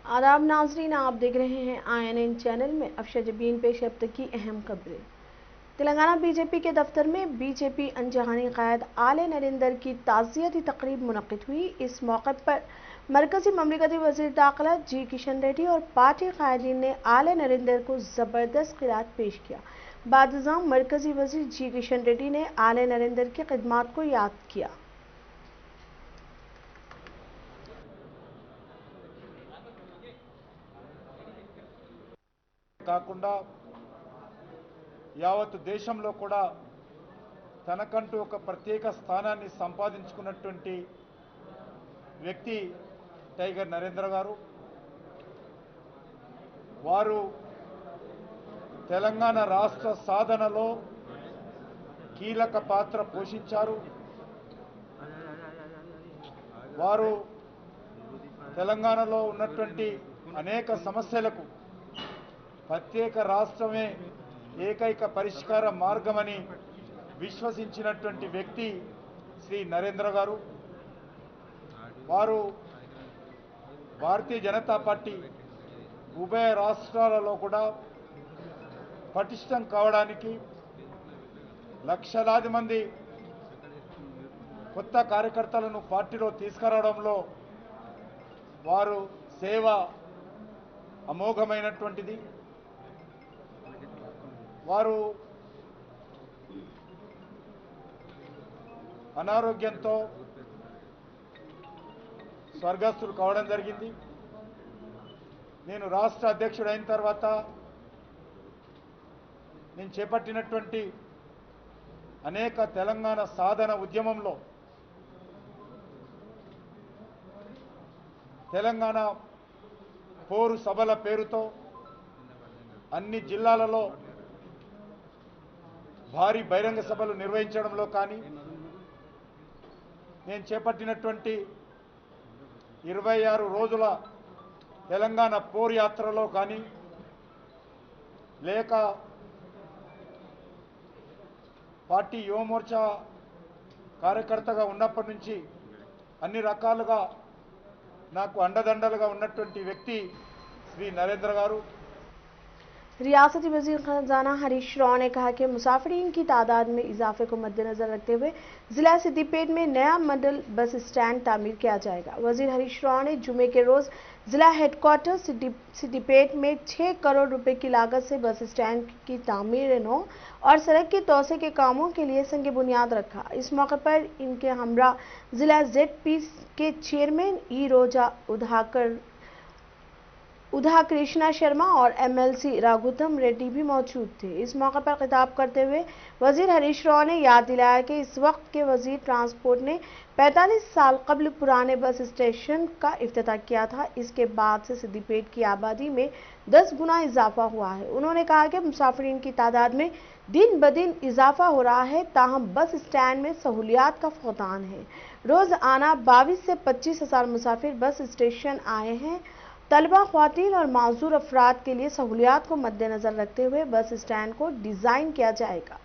आदाब नाजरीन, आप देख रहे हैं INN चैनल में। अफशा पेश अब तक की अहम खबरें। तेलंगाना बीजेपी के दफ्तर में बीजेपी अनजहानी कायद आले नरेंद्र की ताज़ियती तकरीब मुनक्किद हुई। इस मौके पर मरकजी ममलिकती वज़ीर दाखिला जी किशन रेड्डी और पार्टी कायदीन ने आले नरेंद्र को ज़बरदस्त खिरात पेश किया। बादशाह मरकजी वज़ीर जी किशन रेड्डी ने आले नरेंद्र की खिदमात को याद किया। కాకుండా యావత్ దేశంలో కూడా తనకంటూ ఒక ప్రత్యేక స్థానాన్ని సంపాదించుకున్నటువంటి వ్యక్తి టైగర్ నరేంద్ర గారు. వారు తెలంగాణ రాష్ట్ర సాధనలో కీలక పాత్ర పోషించారు. వారు తెలంగాణలో ఉన్నటువంటి అనేక సమస్యలకు ప్రత్యేక రాష్ట్రమే ఏకైక పరిష్కార మార్గమని విశ్వసించినటువంటి వ్యక్తి శ్రీ నరేంద్ర గారు. వారు భారతీయ జనతా పార్టీ ఉభయ రాష్ట్రాలలో కూడా పటిష్టం కావడానికి, లక్షలాది మంది కొత్త కార్యకర్తలను పార్టీలో తీసుకురావడంలో వారు సేవ అమోఘమైనటువంటిది. వారు అనారోగ్యంతో స్వర్గస్థులు కావడం జరిగింది. నేను రాష్ట్ర అధ్యక్షుడైన తర్వాత నేను చేపట్టినటువంటి అనేక తెలంగాణ సాధన ఉద్యమంలో తెలంగాణ పోరు సభల పేరుతో అన్ని జిల్లాలలో భారీ బహిరంగ సభలు నిర్వహించడంలో కానీ, నేను చేపట్టినటువంటి 26 రోజుల తెలంగాణ పోరు యాత్రలో కానీ, లేక పార్టీ యువమోర్చా కార్యకర్తగా ఉన్నప్పటి నుంచి అన్ని రకాలుగా నాకు అండదండలుగా ఉన్నటువంటి వ్యక్తి శ్రీ నరేంద్ర గారు. रियासती वजीर खजाना हरीश राव ने कहा कि मुसाफिरीन की तादाद में इजाफे को मद्देनजर रखते हुए जिला सिद्दीपेट में नया मॉडल बस स्टैंड तामीर किया जाएगा। वजीर हरीश राव ने जुमे के रोज जिला हेडक्वार्टर सिद्दीपेट में 6 करोड़ रुपए की लागत से बस स्टैंड की तामीर नौ और सड़क के तोसे के कामों के लिए संग बुनियाद रखा। इस मौके पर इनके हमरा जिला ZP के चेयरमैन ई रोजा उधा कृष्णा शर्मा और MLC राघुतम रेड्डी भी मौजूद थे। इस मौके पर खिताब करते हुए वजीर हरीश राव ने याद दिलाया कि इस वक्त के वजीर ट्रांसपोर्ट ने 45 साल कबल पुराने बस स्टेशन का इफ्तिताह किया था। इसके बाद से सिद्दीपेट की आबादी में 10 गुना इजाफा हुआ है। उन्होंने कहा कि मुसाफिरीन की तादाद में दिन ब दिन इजाफा हो रहा है, ताहम बस स्टैंड में सहूलियात का फौतान है। रोज आना 22 से 25 हजार मुसाफिर बस स्टेशन आए हैं। तलबा, ख्वातीन और माजूर अफराद के लिए सहूलियात को मद्देनजर रखते हुए बस स्टैंड को डिजाइन किया जाएगा।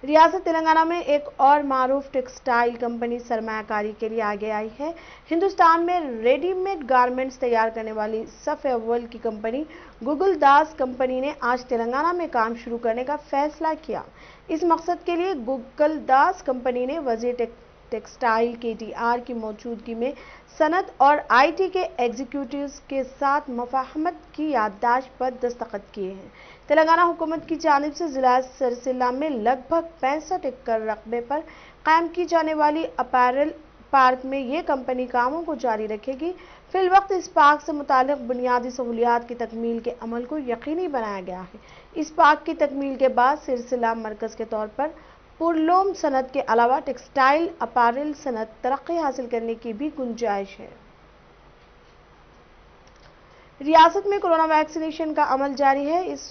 रियासत तेलंगाना में एक और मारूफ टेक्सटाइल कंपनी सरमायाकारी के लिए आगे आई है। हिंदुस्तान में रेडीमेड गारमेंट्स तैयार करने वाली सफ़े अव्वल की कंपनी गूगल दास कंपनी ने आज तेलंगाना में काम शुरू करने का फैसला किया। इस मकसद के लिए गूगल दास कंपनी ने वजीर टेक्सटाइल KTR की मौजूदगी में सनत और IT के एग्जीक्यूटिव्स के साथ मुफाहमत की याददाश्त पर दस्तखत किए हैं। तेलंगाना हुकूमत की जानिब से जिला सिरसिला में लगभग 65 एकड़ रकबे पर कायम की जाने वाली अपैरल पार्क में ये कंपनी कामों को जारी रखेगी। फिल वक्त इस पार्क से मुतालिक बुनियादी सहूलियात की तकमील के अमल को यकीनी बनाया गया है। इस पार्क की तकमील के बाद सिरसिला मरकज के तौर पर पुरलोम सनत के अलावा टेक्सटाइल अपैरल सनत तरक्की हासिल करने की भी गुंजाइश है। रियासत में कोरोना वैक्सीनेशन का अमल जारी है। इस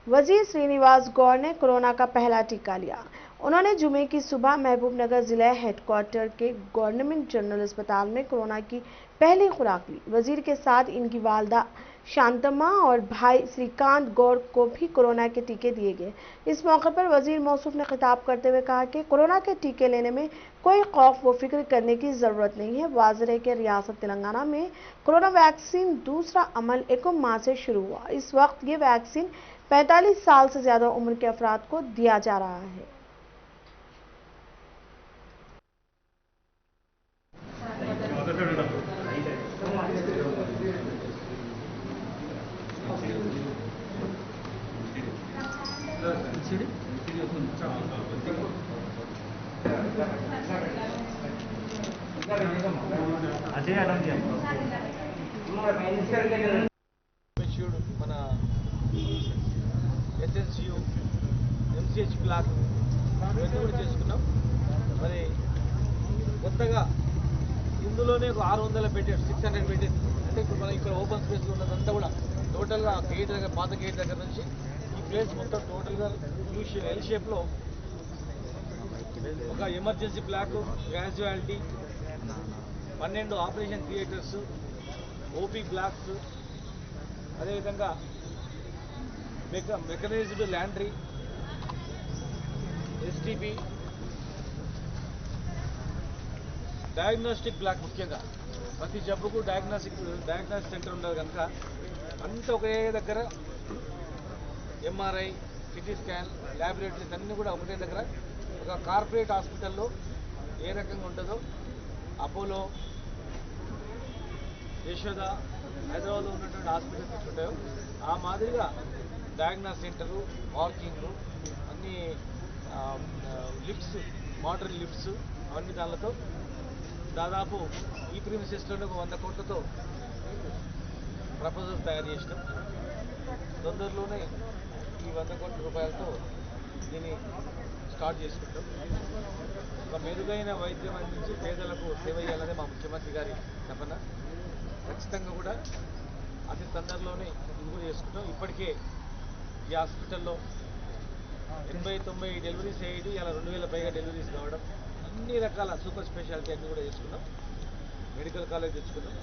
वजीर श्रीनिवास गौर ने कोरोना का पहला टीका लिया। उन्होंने जुमे की सुबह महबूबनगर जिला हेडक्वार्टर के गवर्नमेंट जनरल अस्पताल में कोरोना की पहली खुराक ली। वजीर के साथ इनकी वालदा शांतम्मा और भाई श्रीकांत गौड़ को भी कोरोना के टीके दिए गए। इस मौके पर वजीर मौसूफ ने खिताब करते हुए कहा कि कोरोना के टीके लेने में कोई खौफ व फिक्र करने की जरूरत नहीं है। वाज़ेह है कि रियासत तेलंगाना में कोरोना वैक्सीन दूसरा अमल 1 माह से शुरू हुआ। इस वक्त ये वैक्सीन 45 साल से ज्यादा उम्र के अफराद को दिया जा रहा है। మన ఎస్ఎస్యు ఎంసీహెచ్ బ్లాక్ ఇవన్నీ కూడా చేసుకున్నాం. మరి కొత్తగా ఇందులోనే ఒక 600 బెడ్డెడ్ 600 బెడ్డెడ్ అంటే ఇప్పుడు మనం ఇక్కడ ఓపెన్ స్పేస్ ఉన్నదంతా కూడా టోటల్గా గేట్ దగ్గర పాత గేట్ దగ్గర నుంచి ఈ ప్లేస్ మొత్తం టోటల్గా ఎల్ షేప్లో ఒక emergency block, casualty, 12 operation theatres, OP blocks, అదేవిధంగా mechanised laundry, STP, diagnostic block. ముఖ్యంగా ప్రతి జబ్బుకు డయాగ్నోస్టిక్ సెంటర్ ఉండదు కనుక అంతా ఒకే దగ్గర ఎంఆర్ఐ, సిటీ స్కాన్, ల్యాబొరేటరీస్ అన్నీ కూడా ఒకటే దగ్గర. ఒక కార్పొరేట్ హాస్పిటల్లో ఏ రకంగా ఉంటుందో అపోలో, యశోద, హైదరాబాద్లో ఉన్నటువంటి హాస్పిటల్స్ ఉంటాయో ఆ మాదిరిగా డయాగ్నోస్ సెంటరు, వాకింగ్, అన్ని లిఫ్ట్స్, మోడర్న్ లిఫ్ట్స్, అవన్నీ దానితో దాదాపు ఈ ప్రిమిసెస్లోనే ఒక 100 కోట్లతో ప్రపోజల్ తయారు చేసినాం. తొందరలోనే ఈ 100 కోట్ల రూపాయలతో దీన్ని స్టార్ట్ చేసుకుంటాం. ఒక మెరుగైన వైద్యం అందించి పేదలకు సేవ చేయాలనే మా ముఖ్యమంత్రి గారి తపన. ఖచ్చితంగా కూడా అతి తొందరలోనే ఇది కూడా చేసుకుంటాం. ఇప్పటికే ఈ హాస్పిటల్లో 80-90 డెలివరీస్ అయ్యేది, ఇలా 2000 పైగా డెలివరీస్ కావడం, అన్ని రకాల సూపర్ స్పెషాలిటీ అన్నీ కూడా చేసుకున్నాం. మెడికల్ కాలేజ్ తెచ్చుకున్నాం.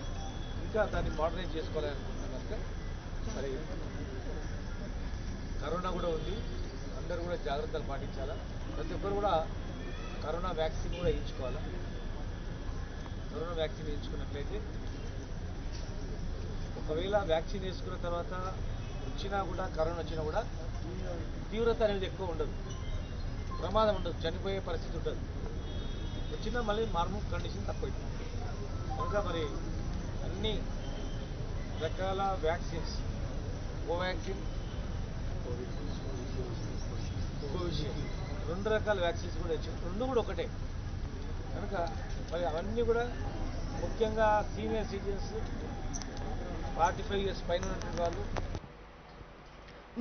ఇంకా దాన్ని మోడర్నైజ్ చేసుకోవాలనుకుంటున్నాం కనుక మరి కరోనా కూడా ఉంది, అందరూ కూడా జాగ్రత్తలు పాటించాలా. ప్రతి ఒక్కరు కూడా కరోనా వ్యాక్సిన్ కూడా వేయించుకోవాలా. కరోనా వ్యాక్సిన్ వేయించుకున్నట్లయితే ఒకవేళ వ్యాక్సిన్ వేసుకున్న తర్వాత వచ్చినా కూడా, కరోనా వచ్చినా కూడా తీవ్రత అనేది ఎక్కువ ఉండదు, ప్రమాదం ఉండదు, చనిపోయే పరిస్థితి ఉండదు. వచ్చినా మళ్ళీ నార్మల్ కండిషన్ తక్కువ అవుతుంది కనుక మరి అన్ని రకాల వ్యాక్సిన్స్, కోవాక్సిన్, కోవిషీల్డ్, 2 రకాల వ్యాక్సిన్స్ కూడా వచ్చాయి. 2 కూడా ఒకటే కనుక మరి అవన్నీ కూడా ముఖ్యంగా సీనియర్ సిటిజన్స్, 45 ఇయర్స్ పైన ఉన్నటువంటి వాళ్ళు.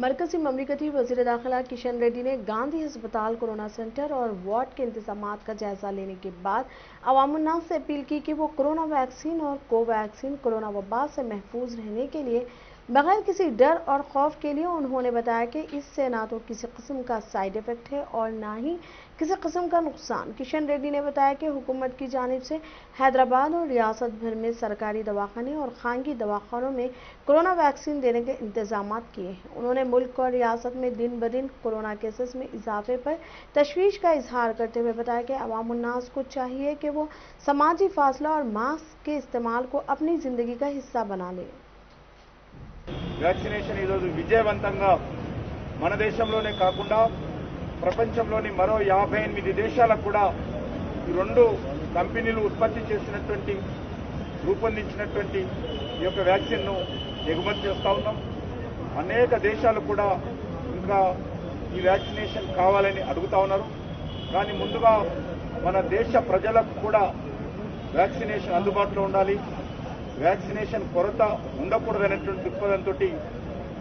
मरकजी ममलिकती वज़ीर दाखिला किशन रेड्डी ने गांधी अस्पताल कोरोना सेंटर और वार्ड के इंतजामात का जायजा लेने के बाद अवामुन्नास से अपील की कि वो कोरोना वैक्सीन और कोवैक्सीन कोरोना वबा से महफूज रहने के लिए बगैर किसी डर और खौफ के लिए उन्होंने बताया कि इससे ना तो किसी किस्म का साइड इफ़ेक्ट है और ना ही किसी किस्म का नुकसान। किशन रेड्डी ने बताया कि हुकूमत की जानिब से हैदराबाद और रियासत भर में सरकारी दवाखाने और खानगी दवाखानों में कोरोना वैक्सीन देने के इंतजाम किए हैं। उन्होंने मुल्क और रियासत में दिन ब दिन कोरोना केसेस में इजाफे पर तशवीश का इजहार करते हुए बताया कि अवामुन्नास को चाहिए कि वो समाजी फासला और मास्क के इस्तेमाल को अपनी ज़िंदगी का हिस्सा बना लें। వ్యాక్సినేషన్ ఈరోజు విజయవంతంగా మన దేశంలోనే కాకుండా ప్రపంచంలోని మరో 58 దేశాలకు కూడా ఈ 2 కంపెనీలు ఉత్పత్తి చేసినటువంటి, రూపొందించినటువంటి ఈ యొక్క వ్యాక్సిన్ను ఎగుమతి చేస్తూ ఉన్నాం. అనేక దేశాలు కూడా ఇంకా ఈ వ్యాక్సినేషన్ కావాలని అడుగుతా ఉన్నారు. కానీ ముందుగా మన దేశ ప్రజలకు కూడా వ్యాక్సినేషన్ అందుబాటులో ఉండాలి, వ్యాక్సినేషన్ కొరత ఉండకూడదనేటువంటి దృక్పథంతో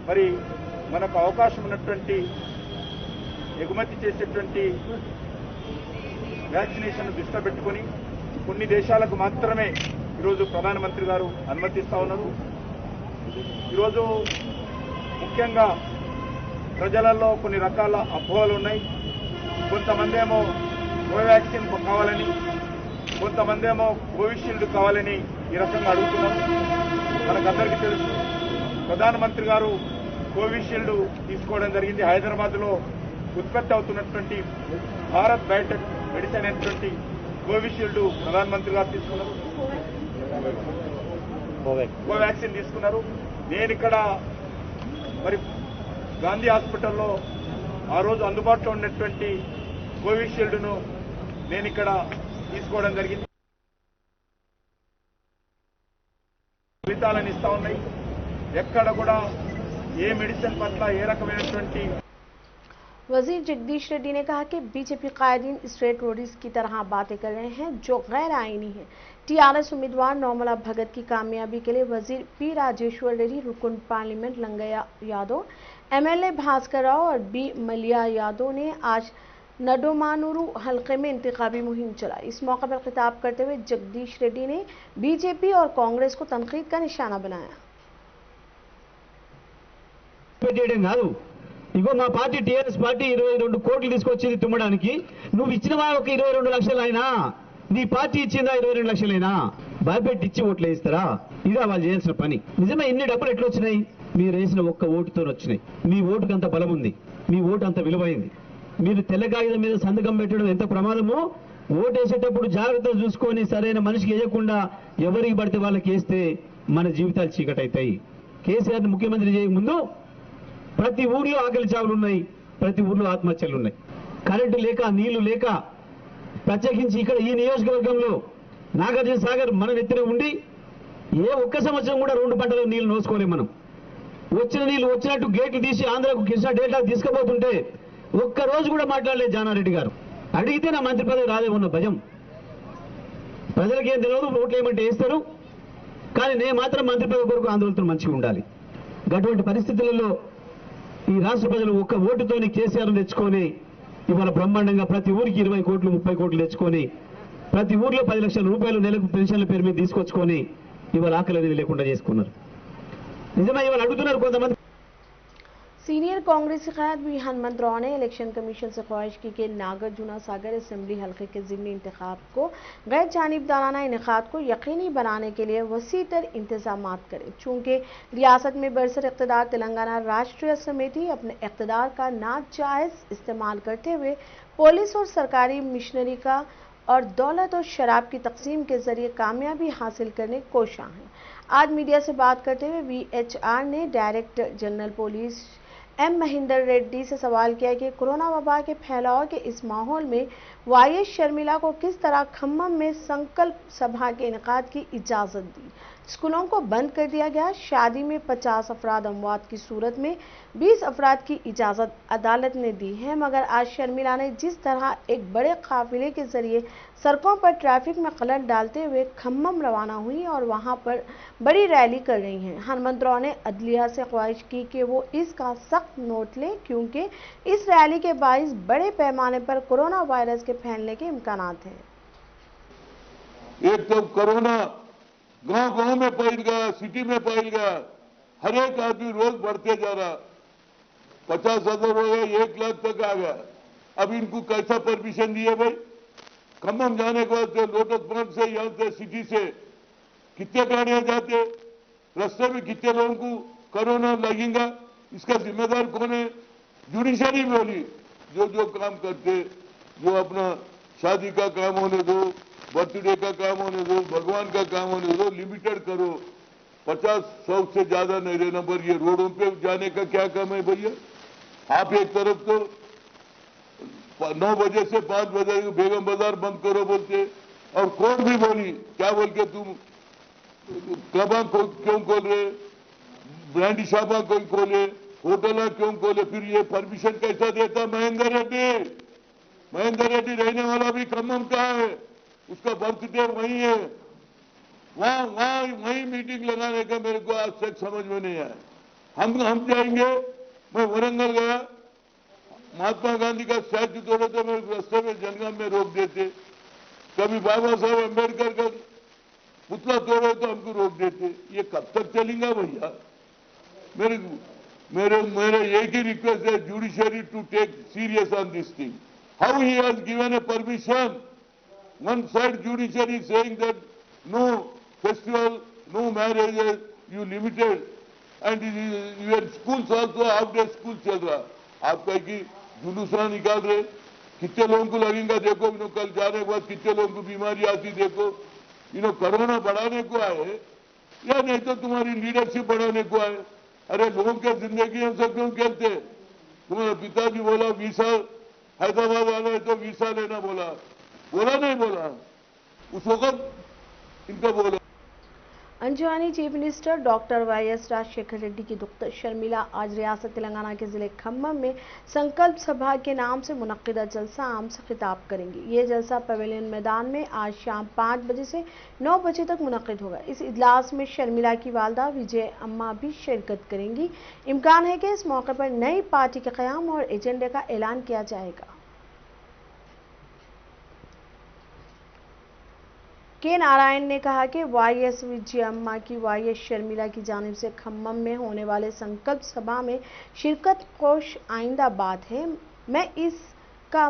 మరి మనకు అవకాశం ఉన్నటువంటి ఎగుమతి చేసేటువంటి వ్యాక్సినేషన్ దృష్టిలో పెట్టుకొని కొన్ని దేశాలకు మాత్రమే ఈరోజు ప్రధానమంత్రి గారు అనుమతిస్తూ ఉన్నారు. ఈరోజు ముఖ్యంగా ప్రజలలో కొన్ని రకాల అపోహలు ఉన్నాయి. కొంతమంది ఏమో కోవాక్సిన్ కావాలని, కొంతమంది ఏమో కోవిషీల్డ్ కావాలని ఈ రకంగా అడుగుతున్నారు. మనకందరికీ తెలుసు ప్రధానమంత్రి గారు కోవిషీల్డ్ తీసుకోవడం జరిగింది. హైదరాబాద్లో ఉత్పత్తి అవుతున్నటువంటి భారత్ బయోటెక్ మెడిసిన్ అయినటువంటి కోవిషీల్డ్ ప్రధానమంత్రి గారు తీసుకున్నారు, కోవాక్సిన్ తీసుకున్నారు. నేను ఇక్కడ మరి గాంధీ హాస్పిటల్లో ఆ రోజు అందుబాటులో ఉన్నటువంటి కోవిషీల్డ్ను నేను ఇక్కడ తీసుకోవడం జరిగింది. ఫలితాలను ఇస్తా ఉన్నాయి. ఎక్కడ కూడా ఏ మెడిసిన్ పట్ల ఏ రకమైనటువంటి वजीर जगदीश रेड्डी ने कहा कि बीजेपी कायदीन स्ट्रेट रोडीज की तरह बातें कर रहे हैं जो गैर आईनी है। टीआरएस उम्मीदवार नौमला भगत की कामयाबी के लिए वजीर पी राजेश्वर रेड्डी, रुकन पार्लियामेंट लंगैया यादव, एमएलए भास्कर राव और बी मलिया यादव ने आज नडोमानुरु हल्के में इंतखाबी मुहिम चलाई। इस मौके पर खिताब करते हुए जगदीश रेड्डी ने बीजेपी और कांग्रेस को तनकीद का निशाना बनाया। ఇగో మా పార్టీ టీఆర్ఎస్ పార్టీ 22 కోట్లు తీసుకొచ్చింది తుమ్మడానికి. నువ్వు ఇచ్చినవా ఒక 22 లక్షలైనా? నీ పార్టీ ఇచ్చిందా 22 లక్షలైనా? భయపెట్టి ఇచ్చి ఓట్లు వేస్తారా? ఇదా వాళ్ళు చేయాల్సిన పని. నిజమే ఇన్ని డబ్బులు ఎట్లా వచ్చినాయి? మీరు వేసిన ఒక్క ఓటుతో వచ్చినాయి. మీ ఓటుకు అంత బలం ఉంది, మీ ఓటు అంత విలువైంది. మీరు తెల్ల కాగితం మీద సంతకం పెట్టడం ఎంత ప్రమాదమో ఓటు వేసేటప్పుడు జాగ్రత్తగా చూసుకొని సరైన మనిషికి వేయకుండా ఎవరికి పడితే వాళ్ళకి వేస్తే మన జీవితాలు చీకటవుతాయి. కేసీఆర్ని ముఖ్యమంత్రి చేయక ముందు ప్రతి ఊర్లో ఆకలి చావులు ఉన్నాయి, ప్రతి ఊర్లో ఆత్మహత్యలు ఉన్నాయి. కరెంటు లేక, నీళ్లు లేక, ప్రత్యేకించి ఇక్కడ ఈ నియోజకవర్గంలో నాగార్జున సాగర్ మన నెత్తిన ఉండి ఏ ఒక్క సంవత్సరం కూడా 2 పంటల నీళ్లు నోసుకోలేం. మనం వచ్చిన నీళ్లు వచ్చినట్టు గేట్లు తీసి ఆంధ్రకు కృష్ణా డెల్టాకు తీసుకుపోతుంటే ఒక్క రోజు కూడా మాట్లాడలేదు జానారెడ్డి గారు. అడిగితే నా మంత్రి పదవి రాదేమన్న భయం. ప్రజలకేం తెలియదు, ఓట్లు ఏమంటే వేస్తారు, కానీ నేను మాత్రం మంత్రి పదవి కొరకు ఆందోళనతో మంచిగా ఉండాలి. అటువంటి పరిస్థితులలో ఈ రాష్ట్ర ప్రజలు ఒక్క ఓటుతోని కేసీఆర్ తెచ్చుకొని ఇవాళ బ్రహ్మాండంగా ప్రతి ఊరికి 20 కోట్లు 30 కోట్లు తెచ్చుకొని ప్రతి ఊర్లో 10 లక్షల రూపాయలు నెలకు పెన్షన్ల పేరు మీద తీసుకొచ్చుకొని ఇవాళ ఆకలి అనేది లేకుండా చేసుకున్నారు. నిజమే ఇవాళ అడుగుతున్నారు కొంతమంది. सीनियर कांग्रेसी क़यादत भी हनुमंत राव ने इलेक्शन कमीशन से ख्वाहिश की कि नागार्जुन सागर असेंबली हल्के के ज़िमनी इंतखाब को गैर जानिबदाराना इनेकाद को यकीनी बनाने के लिए वसी तर इंतजामात करे। चूँकि रियासत में बरसर इक़्तिदार तेलंगाना राष्ट्रीय समिति अपने इक़्तिदार का नाजायज़ इस्तेमाल करते हुए पुलिस और सरकारी मिशनरी का और दौलत और शराब की तकसीम के जरिए कामयाबी हासिल करने कोशां हैं। आज मीडिया से बात करते हुए VHR ने director general police M Mahendra Reddy से सवाल किया कि कोरोना वबा के फैलाव के इस माहौल में YS शर्मिला को किस तरह खम्मम में संकल्प सभा के इनेकाद की इजाज़त दी। स्कूलों को बंद कर दिया गया। शादी में 50 अफराद अमवात की सूरत में 20 अफराद की इजाज़त अदालत ने दी है, मगर आज शर्मिला ने जिस तरह एक बड़े काफिले के जरिए सड़कों पर ट्रैफिक में खलल डालते हुए खम्मम रवाना हुई और वहां पर बड़ी रैली कर रही हैं। हनुमंत राव ने अदलिया से ख्वाहिश की कि वो इसका सख्त नोट लें, क्योंकि इस रैली के बाइस बड़े पैमाने पर कोरोना वायरस के फैलने के इम्कानात हैं। एक तो कोरोना गांव-गांव में फैल गया, सिटी में फैल गया, हर एक आदमी रोज बढ़ते जा रहा, 50,000 हो गया, 1 लाख तक आ गया। अब इनको कैसा परमिशन दिए भाई? खम्मम जाने के बाद लोटस पॉइंट से यहाँ से सिटी से कितने गाड़ियां जाते, रास्ते में कितने लोगों को कोरोना लगेगा, इसका जिम्मेदार कौन है? जुडिशरी बोली जो जो काम करते, जो अपना शादी का काम होने दो, बर्थडे का काम होने दो, भगवान का काम होने दो, लिमिटेड करो। 50-100 से ज्यादा नहीं रहना, पर ये रोडों पे जाने का क्या काम है भैया? आप एक तरफ तो 9 बजे से 5 बजे बेगम बाजार बंद करो बोलते, और कोर्ट भी बोली क्या बोल के तुम क्लबा क्यों खोल रहे, ब्रांडी शॉपा कोई खोले, होटल क्यों खोले? फिर ये परमिशन कैसा देता महेंद्र रेड्डी? महेंद्र रेड्डी रहने वाला भी खम्मम का है, उसका बर्थडे वही है, वहीं मीटिंग लगाने का मेरे को आज तक समझ में नहीं आया। हम जाएंगे, मैं वरंगल गया, महात्मा गांधी का स्टैच्यू तोड़े तो मेरे रास्ते में जंगल में रोक देते, कभी बाबा साहब अम्बेडकर का पुतला तोड़े तो हमको रोक देते। ये कब तक चलेगा भैया? मेरे एक ही रिक्वेस्ट है, judiciary to take serious on this thing. How he has given a permission? One side judiciary is saying that no festival, no marriages, you limited. And your schools also half day school चल रहा, आप कहीं की जुलूसना निकाल रहे, कितने लोगों को लगेगा देखो, कल जाने के बाद कितने लोगों को बीमारी आती देखो, कोरोना बढ़ाने को आए या नहीं तो तुम्हारी लीडरशिप बढ़ाने को आए। अरे लोगों की जिंदगी हमसे क्यों खेलते? तुम्हारा पिताजी बोला वीसा हैदराबाद आना है तो वीसा लेना, बोला नहीं बोला उस वक्त इनका बोला। अंजवानी chief minister doctor YS Rajasekhara Reddy की दुख्तर शर्मिला आज रियासत तेलंगाना के जिले खम्मम में संकल्प सभा के नाम से मुनक्किदा जलसा आम से खिताब करेंगी। ये जलसा पवेलियन मैदान में आज शाम 5 बजे से 9 बजे तक मुनक्किद होगा। इस इजलास में शर्मिला की वालदा विजय अम्मा भी शिरकत करेंगी। इम्कान है कि इस मौके पर नई पार्टी के क़याम और एजेंडे का ऐलान किया जाएगा। के नारायण ने कहा कि वाईएस विजय अम्मा की वाईएस शर्मिला की जानिब से खम्मम में होने वाले संकल्प सभा में शिरकत कोश आइंदा बात है, मैं इसका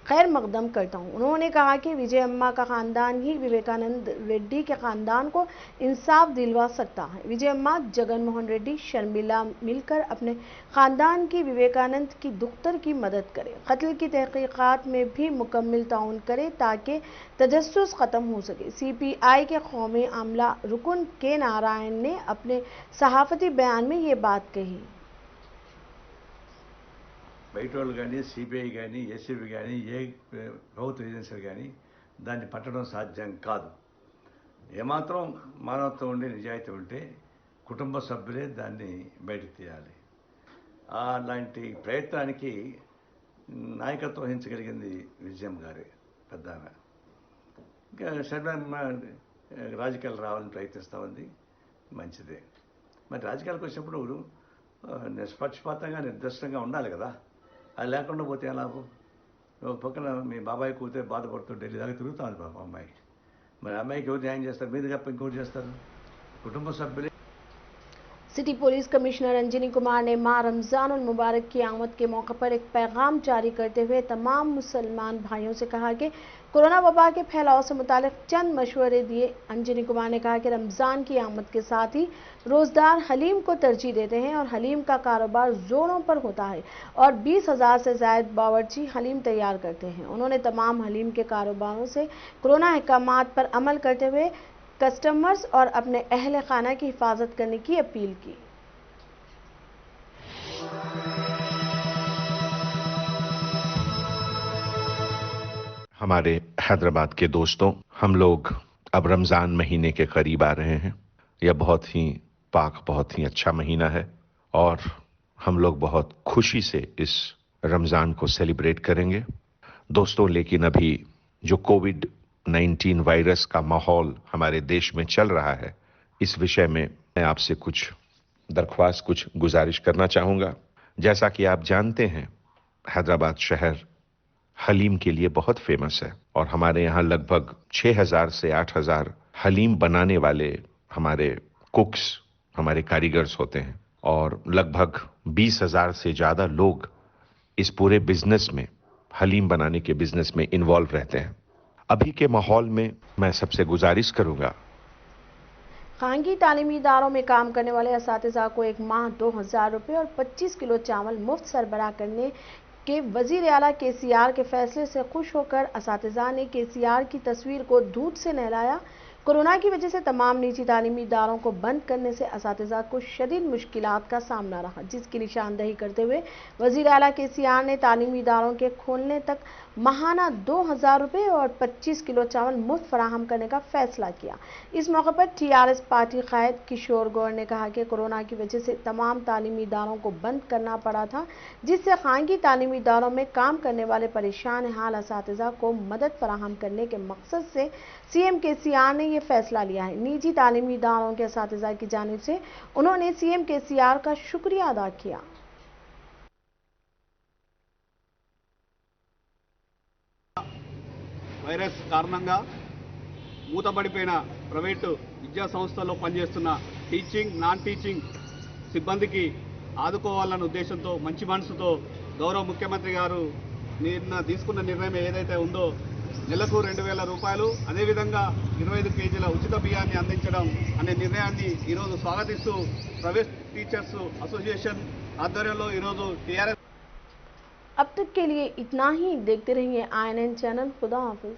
खैर मकदम करता हूं। उन्होंने कहा कि विजय अम्मा का खानदान ही विवेकानंद रेड्डी के खानदान को इंसाफ दिलवा सकता है। विजय अम्मा, जगन मोहन रेड्डी, शर्मिला मिलकर अपने खानदान की विवेकानंद की दुख्तर की मदद करें, कत्ल की तहकीकात में भी मुकम्मल ताउन करें ताकि तजस्सुस खत्म हो सके। सीपीआई के कौमी आमला रुकन के नारायण ने अपने सहाफती बयान में ये बात कही। బయట వాళ్ళు కానీ సిబిఐ కానీ ఏసీబీ కానీ ఏ ప్రభుత్వ ఏజెన్సీలు కానీ దాన్ని పట్టడం సాధ్యం కాదు. ఏమాత్రం మానవత్వం ఉండి నిజాయితీ ఉంటే కుటుంబ సభ్యులే దాన్ని బయటకు తీయాలి. అలాంటి ప్రయత్నానికి నాయకత్వం వహించగలిగింది విజయం గారే పెద్ద ఆమె. ఇంకా శర్మ రాజకీయాలు రావాలని ప్రయత్నిస్తూ ఉంది, మంచిదే. మరి రాజకీయాలకు వచ్చినప్పుడు నిష్పక్షపాతంగా నిర్దిష్టంగా ఉండాలి కదా, అది లేకుండా పోతే ఎలాగో. ఒక పక్కన మీ బాబాయ్ కూతే బాధపడుతూ ఢిల్లీ దాకా తిరుగుతుంది పాపం అమ్మాయి. మరి అమ్మాయికి ఎవరు న్యాయం చేస్తారు? మీరు తప్ప ఇంకోటి చేస్తారు? కుటుంబ సభ్యులే. City police commissioner Anjani Kumar ने माह रमज़ान उल मुबारक की आमद के मौके पर एक पैगाम जारी करते हुए तमाम मुसलमान भाइयों से कहा कि कोरोना वबा के फैलाव से मुतालिक चंद मशवरे दिए। अंजनी कुमार ने कहा कि रमज़ान की आमद के साथ ही रोज़दार हलीम को तरजीह देते हैं और हलीम का कारोबार जोरों पर होता है और 20,000 से ज़ायद बावर्ची हलीम तैयार करते हैं। उन्होंने तमाम हलीम के कारोबारों से कोरोना अहकामात पर अमल करते हुए कस्टमर्स और अपने अहले खाना की हिफाजत करने की अपील की। हमारे हैदराबाद के दोस्तों, हम लोग अब रमज़ान महीने के करीब आ रहे हैं। यह बहुत ही पाक, बहुत ही अच्छा महीना है और हम लोग बहुत खुशी से इस रमज़ान को सेलिब्रेट करेंगे। दोस्तों, लेकिन अभी जो कोविड-19 वायरस का माहौल हमारे देश में चल रहा है, इस विषय में मैं आपसे कुछ दरख्वास्त, कुछ गुजारिश करना चाहूँगा। जैसा कि आप जानते हैं, हैदराबाद शहर हलीम के लिए बहुत फेमस है और हमारे यहाँ लगभग 6,000 से 8,000 हलीम बनाने वाले हमारे कुक्स, हमारे कारीगर्स होते हैं और लगभग 20,000 से ज़्यादा लोग इस पूरे बिजनेस में, हलीम बनाने के बिजनेस में इन्वॉल्व रहते हैं। अभी के माहौल में मैं सबसे गुजारिश करूंगा, खानगी तालीमी इदारों में काम करने वाले असातिज़ा को एक माह 2,000 रुपये और 25 किलो चावल मुफ्त सरबराह करने के वजीर आला केसीआर के फैसले से खुश होकर असातिज़ा ने केसीआर की तस्वीर को दूध से नहलाया। कोरोना की वजह से तमाम निजी तालीमी इदारों को बंद करने से असातिज़ा को शदीद मुश्किलात का सामना रहा, जिसकी निशानदही करते हुए वज़ीर आला केसीआर ने तालीमी इदारों के खोलने तक माहाना 2,000 रुपये और 25 किलो चावल मुफ्त फराहम करने का फैसला किया। इस मौके पर टीआरएस पार्टी कायद किशोर गौर ने कहा कि कोरोना की वजह से तमाम तालीमी इदारों को बंद करना पड़ा था, जिससे खानगी तालीमी इदारों में काम करने वाले परेशान हाल असातिज़ा को मदद फराहम करने के मकसद से सीएम केसीआर ने ये फैसला लिया है। निजी तालीमी इदारों के असातिज़ा की जानिब से उन्होंने सीएम केसीआर का शुक्रिया अदा किया। వైరస్ కారణంగా మూతపడిపోయిన ప్రైవేటు విద్యా సంస్థల్లో పనిచేస్తున్న టీచింగ్, నాన్ టీచింగ్ సిబ్బందికి ఆదుకోవాలన్న ఉద్దేశంతో, మంచి మనసుతో గౌరవ ముఖ్యమంత్రి గారు నిన్న తీసుకున్న నిర్ణయం ఏదైతే ఉందో నెలకు 2,000 రూపాయలు, అదేవిధంగా 25 కేజీల ఉచిత బియ్యాన్ని అందించడం అనే నిర్ణయాన్ని ఈరోజు స్వాగతిస్తూ ప్రైవేట్ టీచర్స్ అసోసియేషన్ ఆధ్వర్యంలో ఈరోజు టీఆర్ఎస్। अब तक के लिए इतना ही। देखते रहिए INN चैनल। खुदा हाफिज।